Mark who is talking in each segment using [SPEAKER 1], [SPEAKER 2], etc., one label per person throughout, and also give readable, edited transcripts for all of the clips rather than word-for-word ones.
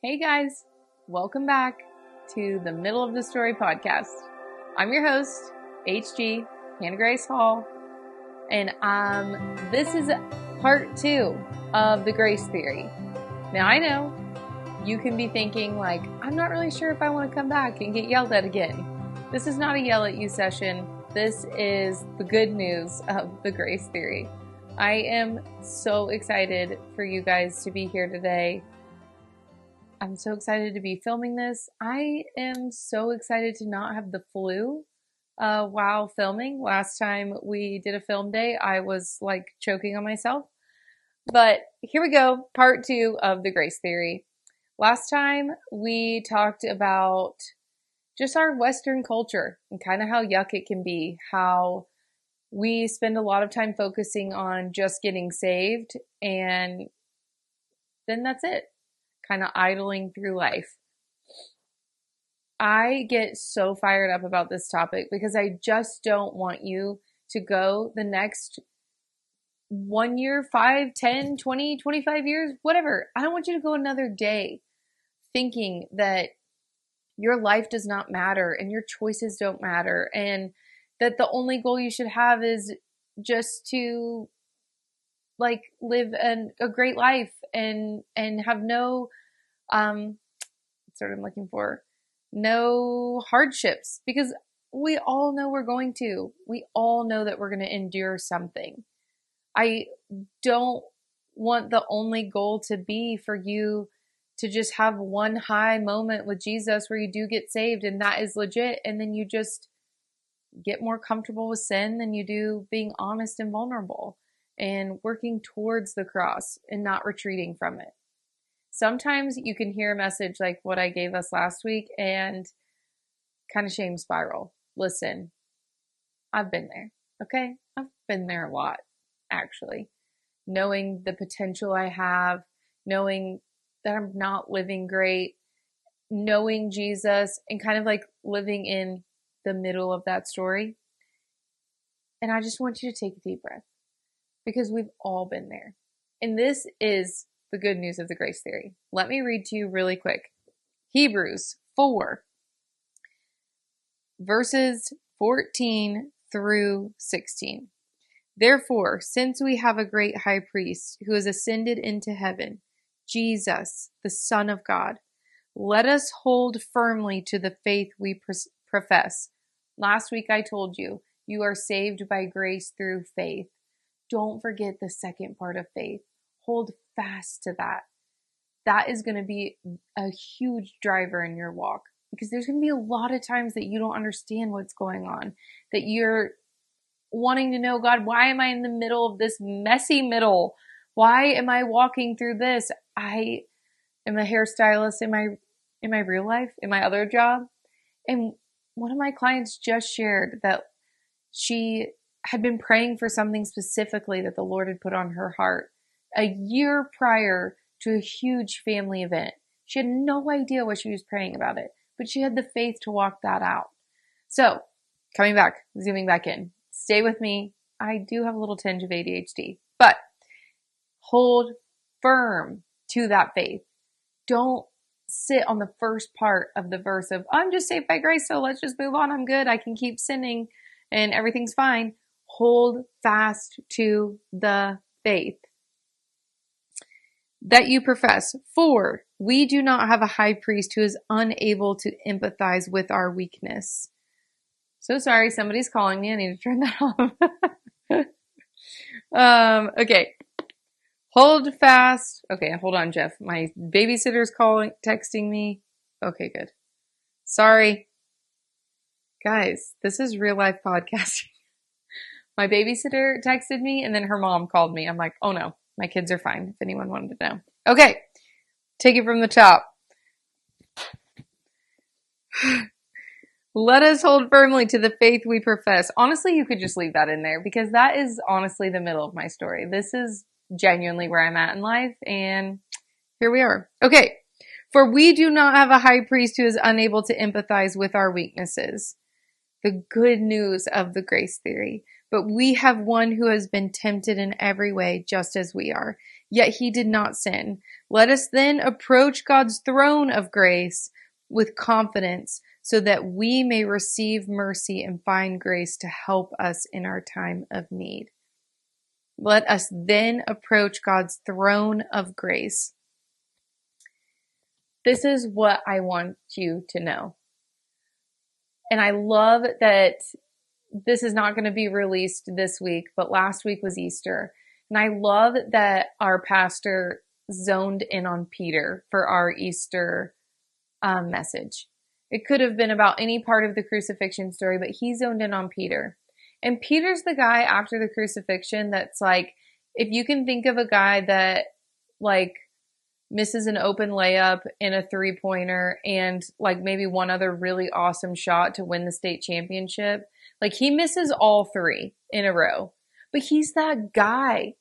[SPEAKER 1] Hey guys, welcome back to the Middle of the Story podcast. I'm your host, HG, Hannah Grace Hall, and this is part 2 of the grace theory. Now I know you can be thinking like, I'm not really sure if I want to come back and get yelled at again. This is not a yell at you session. This is the good news of the grace theory. I am so excited for you guys to be here today. I'm so excited to be filming this. I am so excited to not have the flu while filming. Last time we did a film day, I was like choking on myself. But here we go, part 2 of the grace theory. Last time we talked about just our Western culture and kind of how yuck it can be, how we spend a lot of time focusing on just getting saved and then that's it. Kind of idling through life. I get so fired up about this topic because I just don't want you to go the next 1 year, 5, 10, 20, 25 years, whatever. I don't want you to go another day thinking that your life does not matter and your choices don't matter and that the only goal you should have is just to like live a great life and have no I'm looking for no hardships, because we all know we're going to. We all know that we're going to endure something. I don't want the only goal to be for you to just have one high moment with Jesus where you do get saved and that is legit, and then you just get more comfortable with sin than you do being honest and vulnerable and working towards the cross and not retreating from it. Sometimes you can hear a message like what I gave us last week and kind of shame spiral. Listen, I've been there, okay? I've been there a lot, actually. Knowing the potential I have, knowing that I'm not living great, knowing Jesus, and kind of like living in the middle of that story. And I just want you to take a deep breath because we've all been there. And this is the good news of the grace theory. Let me read to you really quick. Hebrews 4, verses 14 through 16. Therefore, since we have a great high priest who has ascended into heaven, Jesus, the Son of God, let us hold firmly to the faith we profess. Last week I told you, you are saved by grace through faith. Don't forget the second part of faith. Hold fast to that. That is going to be a huge driver in your walk, because there's going to be a lot of times that you don't understand what's going on, that you're wanting to know, God, why am I in the middle of this messy middle? Why am I walking through this? I am a hairstylist in my real life, in my other job. And one of my clients just shared that she had been praying for something specifically that the Lord had put on her heart a year prior to a huge family event. She had no idea what she was praying about it, but she had the faith to walk that out. So, zooming back in. Stay with me. I do have a little tinge of ADHD, but hold firm to that faith. Don't sit on the first part of the verse of, I'm just saved by grace, so let's just move on. I'm good. I can keep sinning and everything's fine. Hold fast to the faith that you profess. For we do not have a high priest who is unable to empathize with our weakness. So sorry, somebody's calling me. I need to turn that off. Okay. Hold fast. Okay, hold on, Jeff. My babysitter's texting me. Okay, good. Sorry. Guys, this is real life podcasting. My babysitter texted me and then her mom called me. I'm like, oh no. My kids are fine, if anyone wanted to know. Okay, take it from the top. Let us hold firmly to the faith we profess. Honestly, you could just leave that in there because that is honestly the middle of my story. This is genuinely where I'm at in life, and here we are. Okay, for we do not have a high priest who is unable to empathize with our weaknesses. The good news of the grace theory. But we have one who has been tempted in every way, just as we are. Yet he did not sin. Let us then approach God's throne of grace with confidence so that we may receive mercy and find grace to help us in our time of need. Let us then approach God's throne of grace. This is what I want you to know. And I love that this is not going to be released this week, but last week was Easter. And I love that our pastor zoned in on Peter for our Easter message. It could have been about any part of the crucifixion story, but he zoned in on Peter. And Peter's the guy after the crucifixion that's like, if you can think of a guy that like misses an open layup and a 3-pointer and like maybe one other really awesome shot to win the state championship, like he misses all 3 in a row. But he's that guy.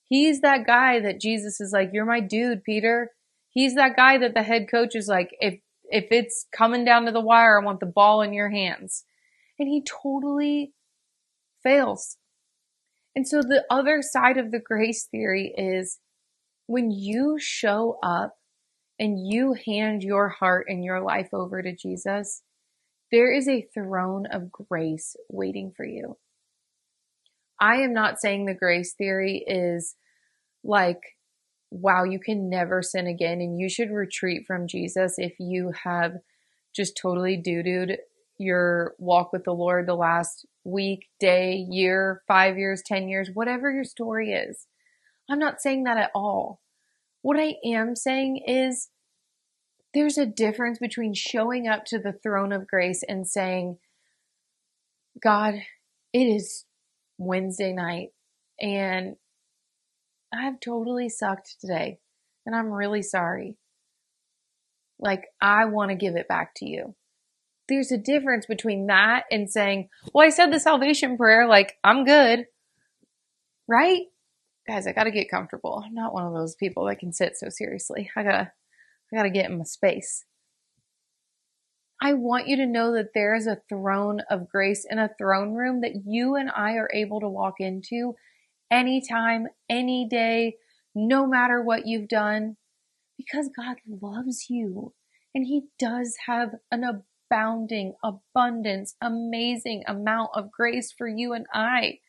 [SPEAKER 1] He's that guy that Jesus is like, you're my dude, Peter. He's that guy that the head coach is like, if it's coming down to the wire, I want the ball in your hands. And he totally fails. And so the other side of the grace theory is when you show up and you hand your heart and your life over to Jesus, there is a throne of grace waiting for you. I am not saying the grace theory is like, wow, you can never sin again and you should retreat from Jesus if you have just totally doo-dooed your walk with the Lord the last week, day, year, 5 years, 10 years, whatever your story is. I'm not saying that at all. What I am saying is there's a difference between showing up to the throne of grace and saying, God, it is Wednesday night and I've totally sucked today and I'm really sorry. Like, I want to give it back to you. There's a difference between that and saying, well, I said the salvation prayer, like, I'm good. Right? Guys, I gotta get comfortable. I'm not one of those people that can sit so seriously. I gotta get in my space. I want you to know that there is a throne of grace in a throne room that you and I are able to walk into anytime, any day, no matter what you've done, because God loves you and he does have an abounding, abundance, amazing amount of grace for you and I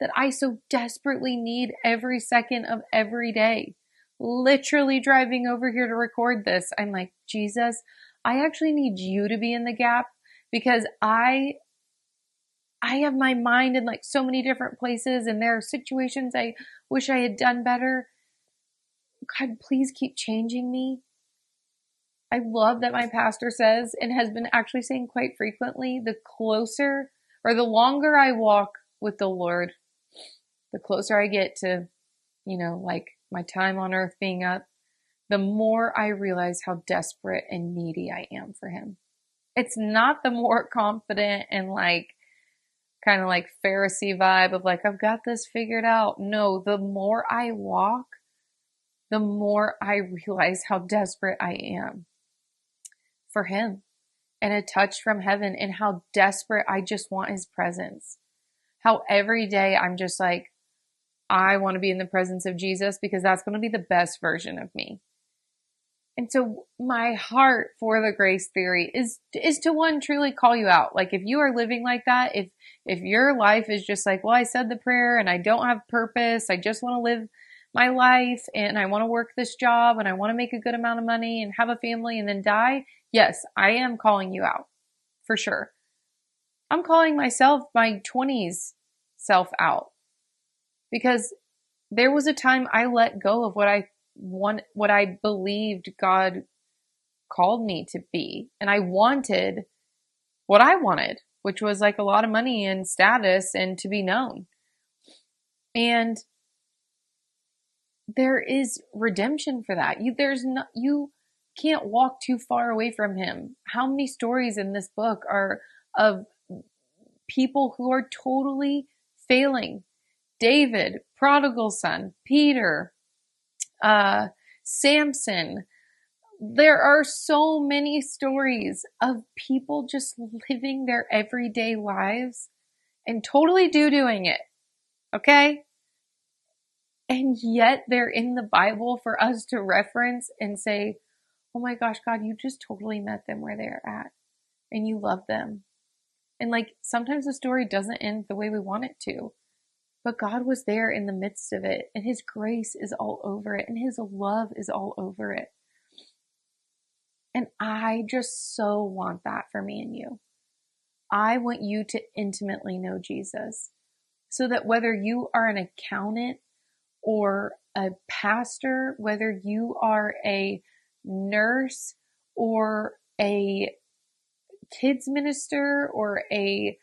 [SPEAKER 1] that I so desperately need every second of every day. Literally driving over here to record this, I'm like, Jesus, I actually need you to be in the gap because I have my mind in like so many different places and there are situations I wish I had done better. God, please keep changing me. I love that my pastor says and has been actually saying quite frequently, the closer or the longer I walk with the Lord, the closer I get to, like my time on earth being up, the more I realize how desperate and needy I am for him. It's not the more confident and like kind of like Pharisee vibe of like, I've got this figured out. No, the more I walk, the more I realize how desperate I am for him and a touch from heaven and how desperate I just want his presence. How every day I'm just like, I want to be in the presence of Jesus because that's going to be the best version of me. And so my heart for the grace theory is to one, truly call you out. Like if you are living like that, if your life is just like, well, I said the prayer and I don't have purpose. I just want to live my life and I want to work this job and I want to make a good amount of money and have a family and then die. Yes, I am calling you out for sure. I'm calling myself, my 20s self out because there was a time I let go of what I believed God called me to be. And I wanted what I wanted, which was like a lot of money and status and to be known. And there is redemption for that. You can't walk too far away from him. How many stories in this book are of people who are totally failing? David, prodigal son, Peter, Samson. There are so many stories of people just living their everyday lives and totally doing it. Okay? And yet they're in the Bible for us to reference and say, oh my gosh, God, you just totally met them where they're at and you love them. And like sometimes the story doesn't end the way we want it to, but God was there in the midst of it and his grace is all over it and his love is all over it. And I just so want that for me and you. I want you to intimately know Jesus so that whether you are an accountant or a pastor, whether you are a nurse or a kids minister or a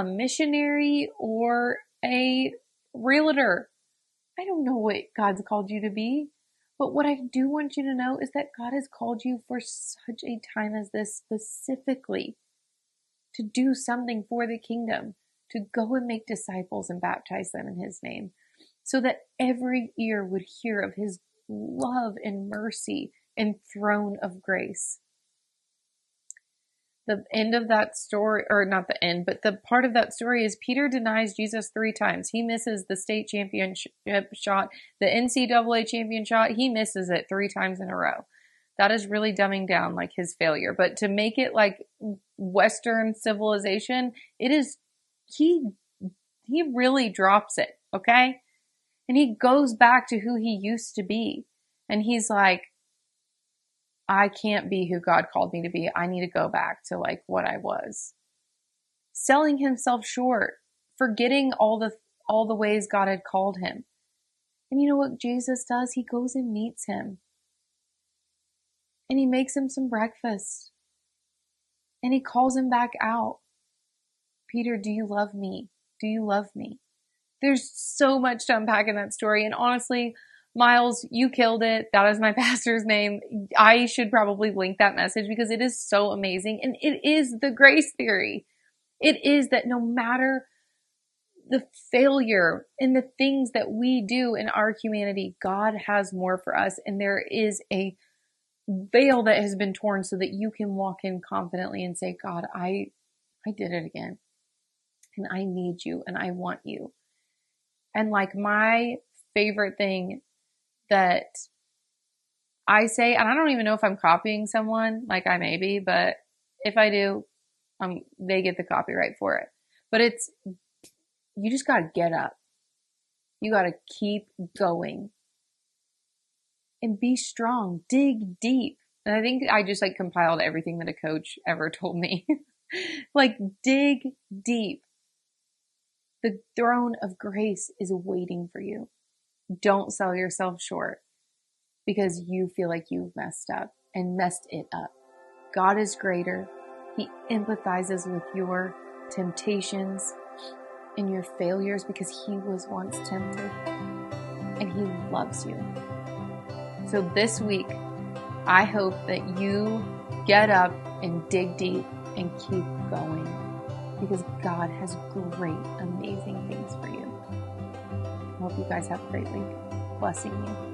[SPEAKER 1] missionary or a realtor, I don't know what God's called you to be, but what I do want you to know is that God has called you for such a time as this specifically to do something for the kingdom, to go and make disciples and baptize them in his name, so that every ear would hear of his love and mercy and throne of grace. The end of that story, or not the end, but the part of that story is Peter denies Jesus 3 times. He misses the state championship shot, the NCAA champion shot. He misses it 3 times in a row. That is really dumbing down like his failure. But to make it like Western civilization, it is, he really drops it, okay? And he goes back to who he used to be. And he's like, I can't be who God called me to be. I need to go back to like what I was. Selling himself short, forgetting all the ways God had called him. And you know what Jesus does? He goes and meets him. And he makes him some breakfast. And he calls him back out. Peter, do you love me? Do you love me? There's so much to unpack in that story. And honestly, Miles, you killed it. That is my pastor's name. I should probably link that message because it is so amazing. And it is the grace theory. It is that no matter the failure and the things that we do in our humanity, God has more for us. And there is a veil that has been torn so that you can walk in confidently and say, God, I did it again. And I need you and I want you. And like my favorite thing that I say, and I don't even know if I'm copying someone, like I may be, but if I do, they get the copyright for it. But it's, you just got to get up. You got to keep going and be strong, dig deep. And I think I just like compiled everything that a coach ever told me. Like dig deep. The throne of grace is waiting for you. Don't sell yourself short because you feel like you've messed up and messed it up. God is greater. He empathizes with your temptations and your failures because he was once tempted and he loves you. So this week, I hope that you get up and dig deep and keep going because God has great, amazing things for you. I hope you guys have a great week. Blessing you.